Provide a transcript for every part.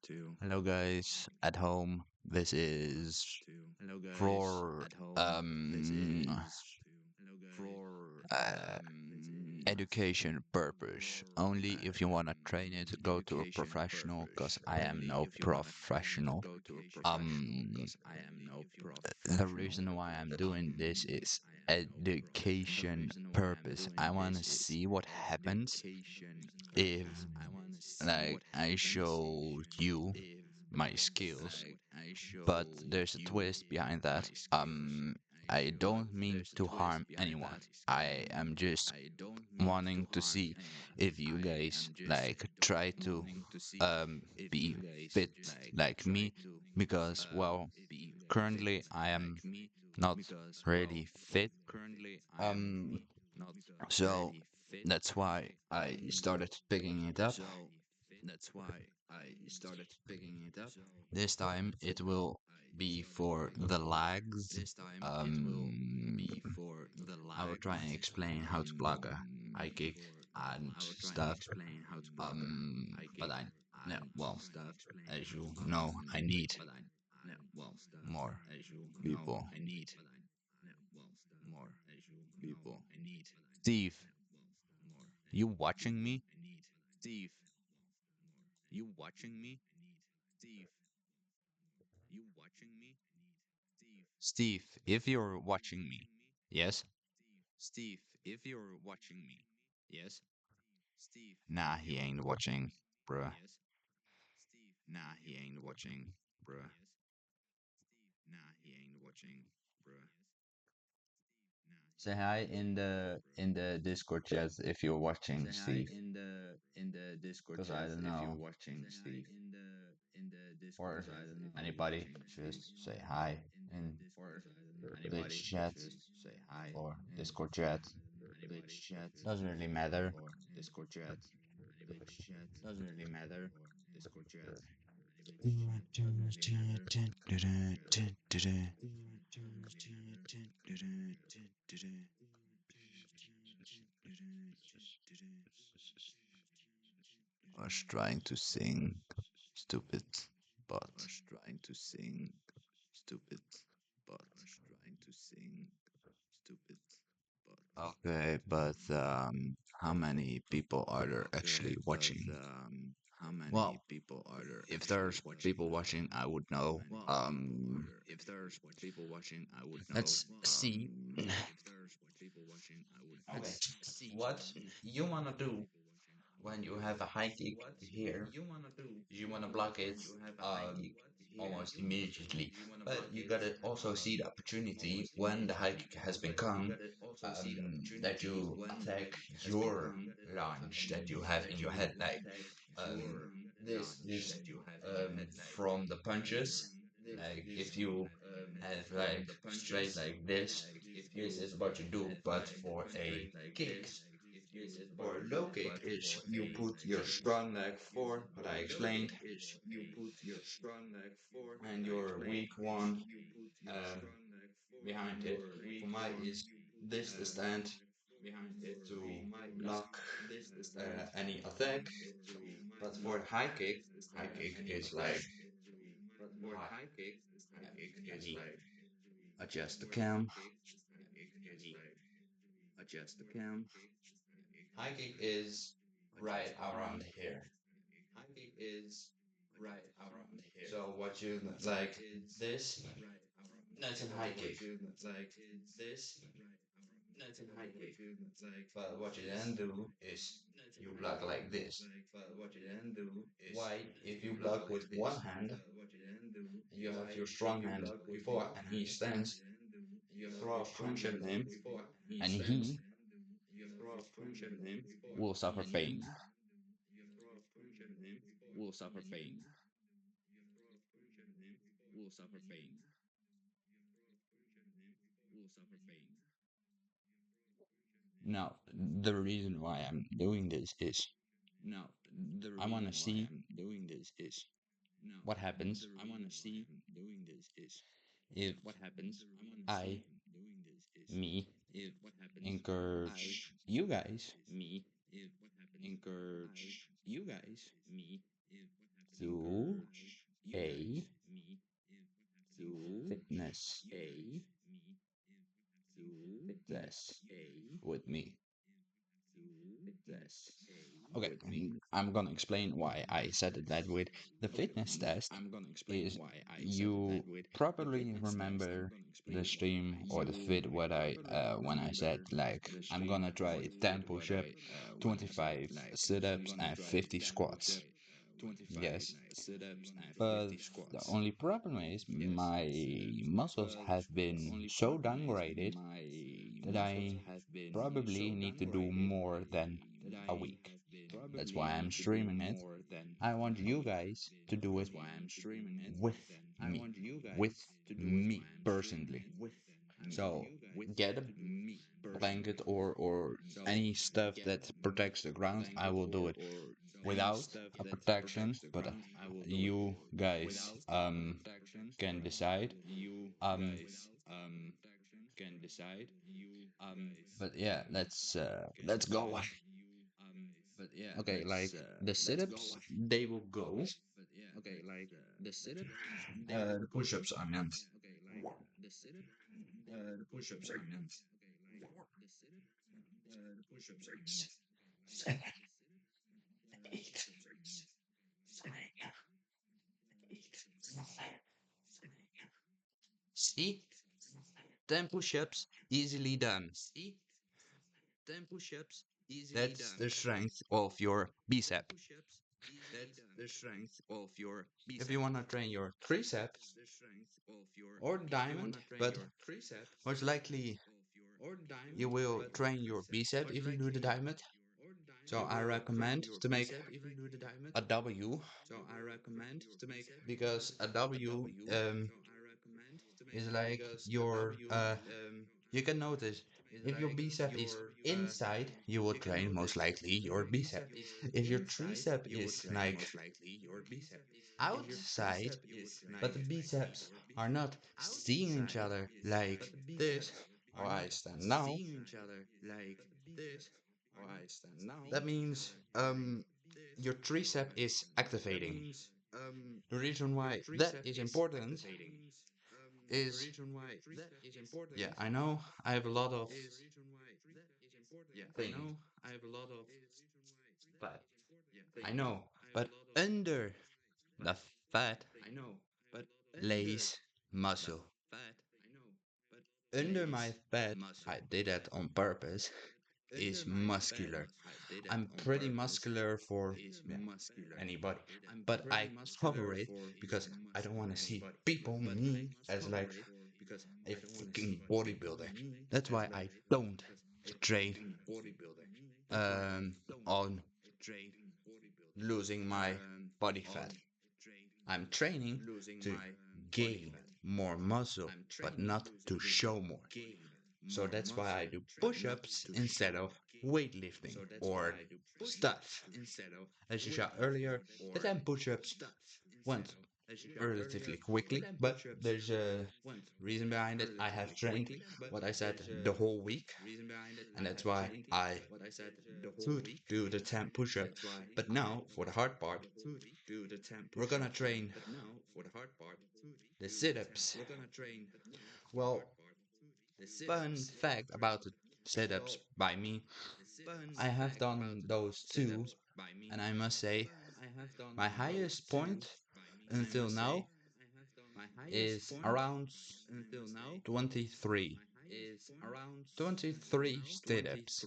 Hello guys at home. This is for um uh, education purpose. Only if you wanna train it, go to a professional, cause I am no professional. Um the reason why I'm doing this is education purpose. I wanna see what happens if like I show you my skills, but there's a twist behind that. I don't mean to harm anyone. I am just wanting to see if you guys like try to be fit like me because well currently I am not really fit. Um so that's why I started picking it up. This time it will be for the lags. I will try and explain how to block a high kick and stuff. But I no, well, as you know, I need more people. Steve, you watching me? Steve, if you're watching me, yes? Nah, he ain't watching, bruh. Say hi in the Discord chat if you're watching, Steve. Because I don't know. Or anybody, just say hi in the chat or Discord chat. Doesn't really matter. I was trying to sing, stupid, but okay, but how many people are there actually watching? Well, if there's people watching, I would know. Let's see. Okay, what you wanna do when you have a high kick here? You wanna block it almost immediately, but you gotta also see the opportunity when the high kick has been come, that you attack your launch that you have in your head, like this is from the punches. Like if you have like straight like this is what you do. But for a kick, for a low kick, is you put your strong leg forward, what I explained, and your weak one um, behind it. For my is this the stand to block any attack. But for the high kick is like high. Let me adjust the cam. High kick is right around here. So what you like this, that's a high kick. But what you then do is you block like this. Why? If you block with one hand, you have your strong hand before, and he stands, throw a punch at him, and he will suffer pain. Now, the reason why I'm doing this is I want to see what happens if I, me, encourage you guys to a fitness class with me. Okay, I'm gonna explain why I said it that way. The fitness test is you probably remember the stream or the vid what I when I said like I'm gonna try 10 push-up, 25 sit-ups and 50 squats. Yes, but the only problem is my muscles have been so downgraded that I probably need to do more than a week. That's why I'm streaming it. I want you guys to do it with me, with me personally. So get a blanket or any stuff that protects the ground. I will do it without a protection, but you guys can decide. Um, but yeah, let's go. Okay, like the sit-ups, they will go. The push-ups, I meant. See, 10 push-ups, easily done. That's the strength of your bicep. If you want to train your tricep or diamond, but most likely you will train your bicep if you do the diamond. So I recommend to make a W because a W is like your you can notice if your bicep is inside, you will train most likely your bicep. If your tricep is like outside, but the biceps are not seeing each other like this, or I stand now, that means your tricep is activating. The reason why that is important is, yeah, I know I have a lot of thing, but I know, but under the fat lays muscle. Under my fat, I did that on purpose, is muscular. I'm pretty muscular for yeah, anybody, but I cover it because I don't want to see people me as like a freaking bodybuilder. That's why I don't train on losing my body fat. I'm training to gain more muscle, but not to show more. So that's why I do push-ups instead of weightlifting or stuff. As you saw earlier, the 10 push-ups went relatively quickly, but there's a reason behind it. I have trained what I said the whole week, and that's why I could do the 10 push-up. But now, for the hard part, we're gonna train the sit-ups. Well, fun fact about the sit-ups by me, I have done those too, and I must say, my highest point until now is around 23. 23 sit-ups.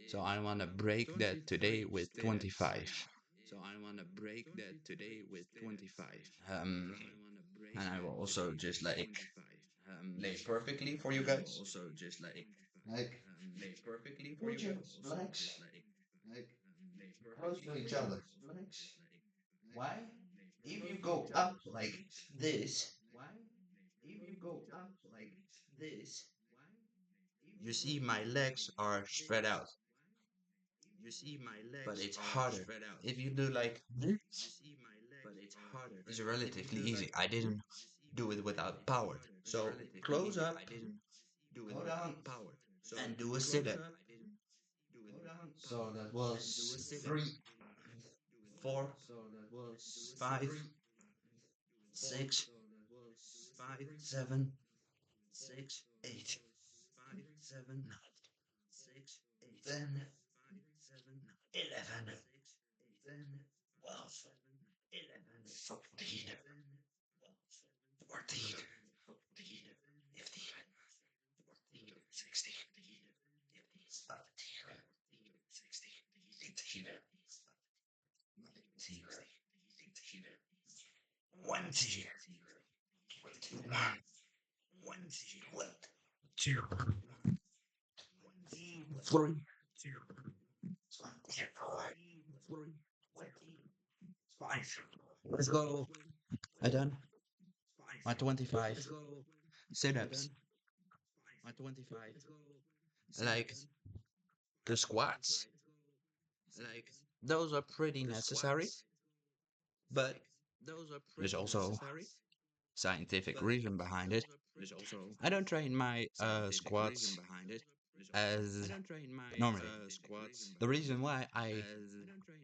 So I want to break that today with 25. Um, and I will also just like lay perfectly for you guys. Like, put your legs close to each other. Why? If you go up like this, you see my legs are spread out, but it's harder. If you do like this, it's relatively easy. I didn't do it without power. So close up, go down, and do a sit up. So that was three, 4, 5, 6, 7, 8, 9, 10, 11, 12, 13, 14, 15, 16, 17, 18, 19, 20, 21, 22, 23, 24, 25. Let's go. I done my 25 sit-ups. Like the squats. Those are pretty necessary, but there's also scientific reason behind it. I don't train my squats as normally. The reason why I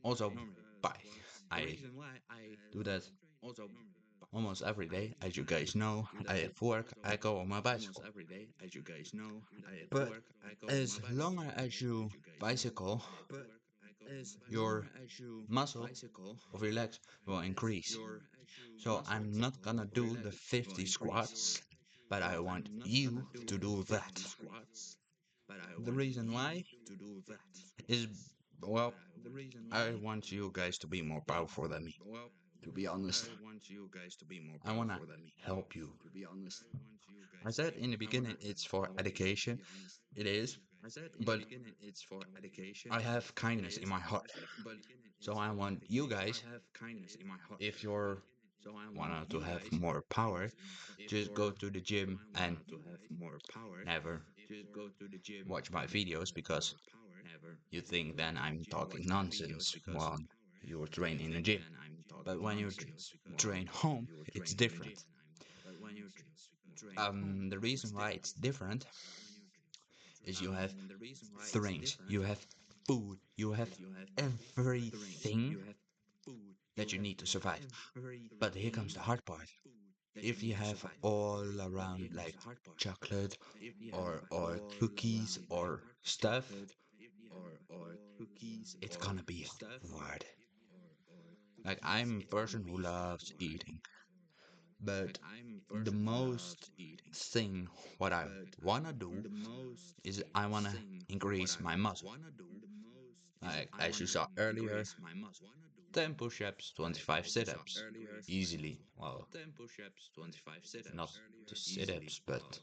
also bike, I do that almost every day. As you guys know, I have work, I go on my bicycle. But as long as you bicycle, your muscle of your legs will increase. So I'm not gonna do the 50 squats, but I want you to do that. The reason why is, well, I want you guys to be more powerful than me. To be honest, I wanna help you. I said in the beginning it's for education. It is, but I have kindness in my heart. So I want you guys, if you're wanna to have more power, just go to the gym and never watch my videos because you think then I'm talking nonsense while you're training in the gym. But when you train home, it's different. The reason why it's different is you have things, you have food, you have everything that you need to survive. But here comes the hard part. If you have all around like chocolate or cookies or stuff, it's gonna be hard. Like I'm a person who loves eating, but the most thing what I wanna do is I wanna increase my muscle. Like as you saw earlier, 10 push-ups, 25 sit-ups, easily. Well, not the sit-ups, but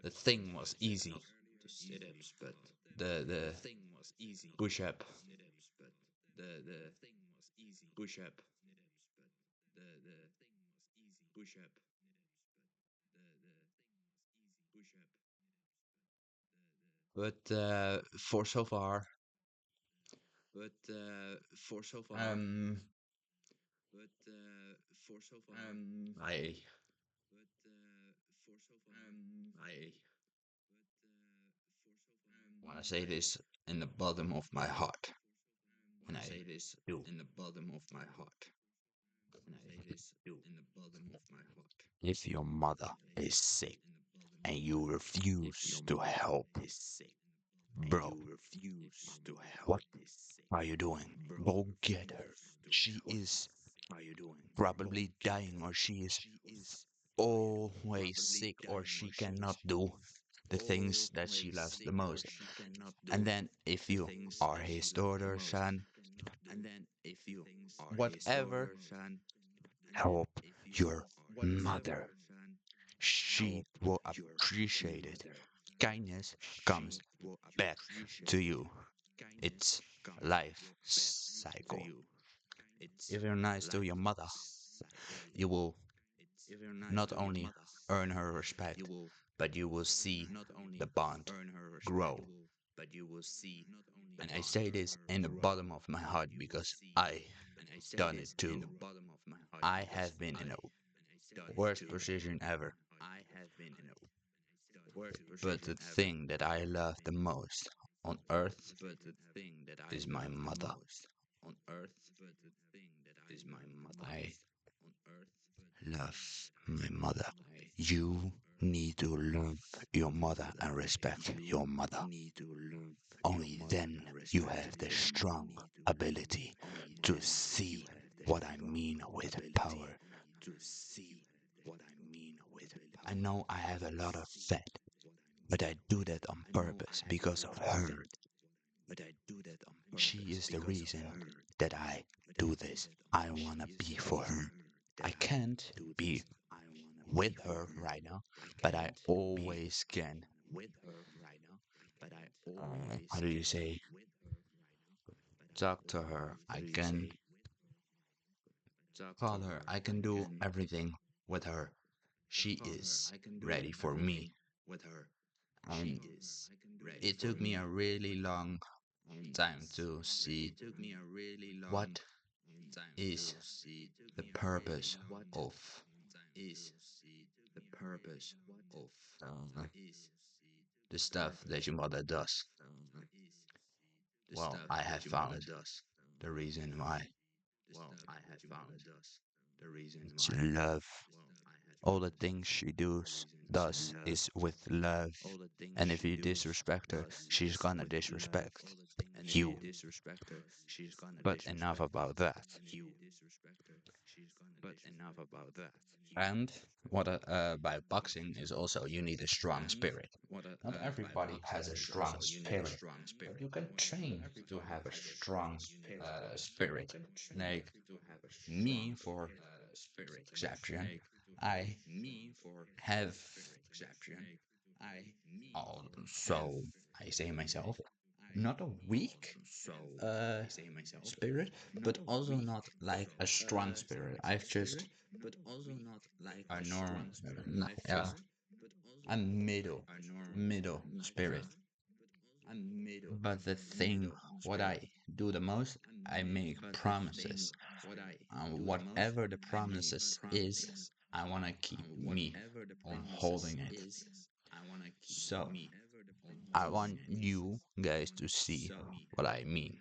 the thing was easy. The push-up. But for so far, um, I want to say this in the bottom of my heart, and I do. If your mother is sick and you refuse to help, bro, what are you doing? Go get her. She is probably dying, or she is always sick, or she cannot do the things that she loves the most. And then, if you are his daughter, son, whatever, help your mother. She will appreciate it. Kindness comes back to you. It's life cycle. If you're nice to your mother, you will not only earn her respect, but you will see the bond grow. And I say this in the bottom of my heart because I done it too. I have been in the worst position ever. But the thing that I love the most on earth is my mother. I love my mother. You need to love your mother and respect your mother. Only then you have the strong ability to see what I mean with power. I know I have a lot of fat, but I do that on purpose because of her. She is the reason that I do this. I want to be for her. I can't be with her right now, but I always can. How do you say? Talk to her. I can call her. I can do everything with her. She is ready for me. Um, it took me a really long time to see what is the purpose of uh, the stuff that your mother does. Well, I have found the reason why. It's love. All the things she does is with love. And if you disrespect her, she's gonna disrespect you. But enough about that. And what by boxing is also you need a strong spirit. Not everybody has a strong spirit, but you can train to have a strong spirit. Like me, for exception, I have also, I say myself, not a weak uh, spirit, but also not like a strong spirit. I've just a normal, a middle spirit. But the thing, what I do the most, I make promises. Whatever the promises is, I want to keep me on holding it. So I want you guys to see what I mean.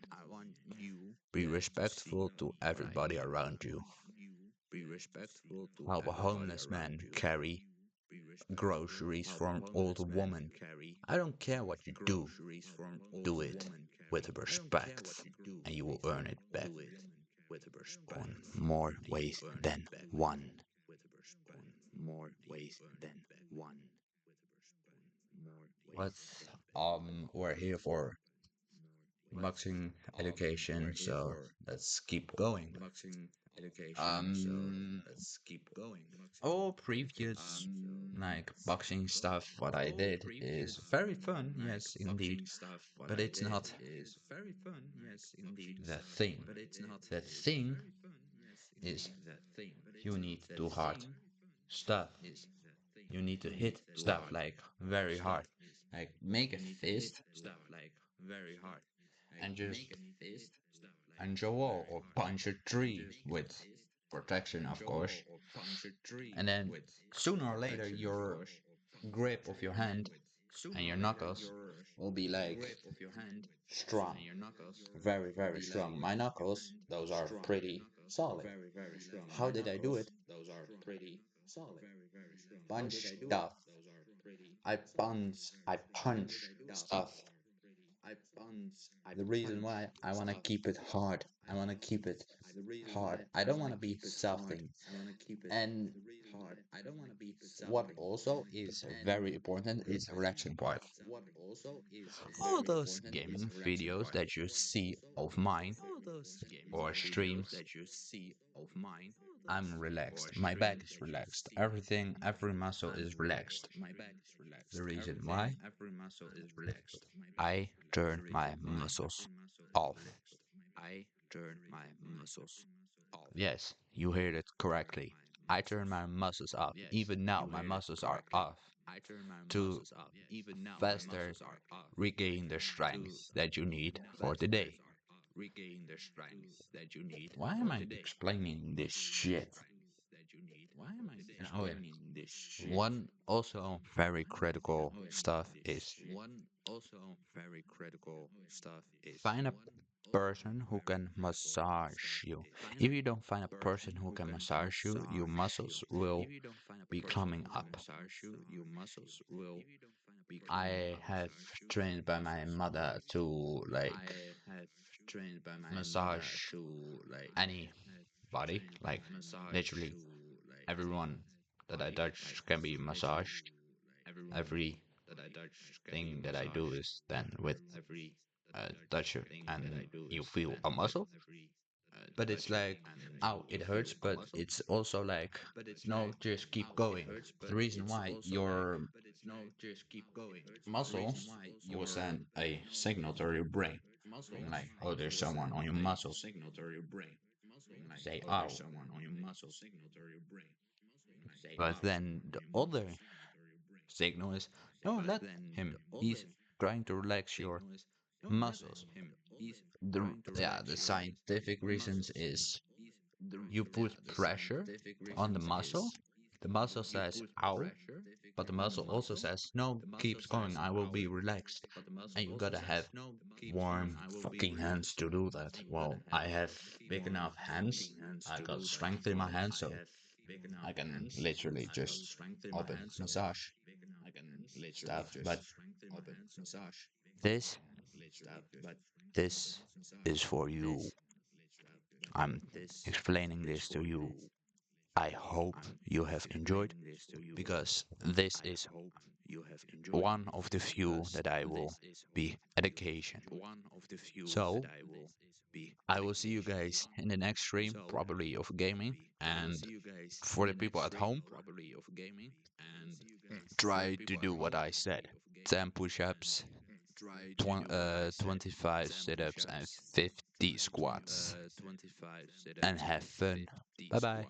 Be respectful to everybody around you. Help a homeless man carry groceries for an old woman. I don't care what you do it with respect, and you will earn it back on more ways than one. But we're here for boxing education, so let's keep going. Um, all previous like boxing stuff, what I did is very fun, yes, indeed, but it's not the thing. The thing is you need to do hard stuff. You need to hit stuff like very hard. Like make a fist and just punch a wall or punch a tree with protection, of course. And then sooner or later, your grip of your hand and your knuckles will be like strong, very, very strong. My knuckles, those are pretty solid. How did I do it? Punch stuff. I punch stuff. The reason why I want to keep it hard. I want to keep it hard. I don't want to be softening. And what also is very important is the reaction part. All those gaming videos that you see of mine or streams, I'm relaxed. My back is relaxed. Everything, every muscle is relaxed. The reason why I turn my muscles off. Yes, you heard it correctly. I turn my muscles off. Even now, my muscles are off to faster regain the strength that you need for the day. Why am I explaining this shit? And oh yeah, one also very critical stuff is find a person who can massage you. If you don't find a person who can massage you, your muscles will be climbing up. I have trained by my mother to like massage anybody, like literally everyone that I touch can be massaged. Everything that I do is then with a toucher, and you feel a muscle, but it's like, ow, it hurts, but it's also like, no, just keep going. The reason why your muscles will send a signal to your brain, being like, oh, there's someone on your muscles. Say, ow. But then the other signal is, no, let him. He's trying to relax your muscles. The scientific reasons is you put pressure on the muscle says ow, but the muscle also says no, keeps going, I will be relaxed. And you gotta have warm fucking hands to do that. Well, I have big enough hands, I got strength in my hands, so I can literally just open massage stuff. But this this is for you. I'm explaining this to you. I hope you have enjoyed, because this is one of the few that I will be education. So I will see you guys in the next stream, probably of gaming. And for the people at home, try to do what I said: 10 push-ups, 25 sit-ups, and 50 squats. And have fun. Bye bye.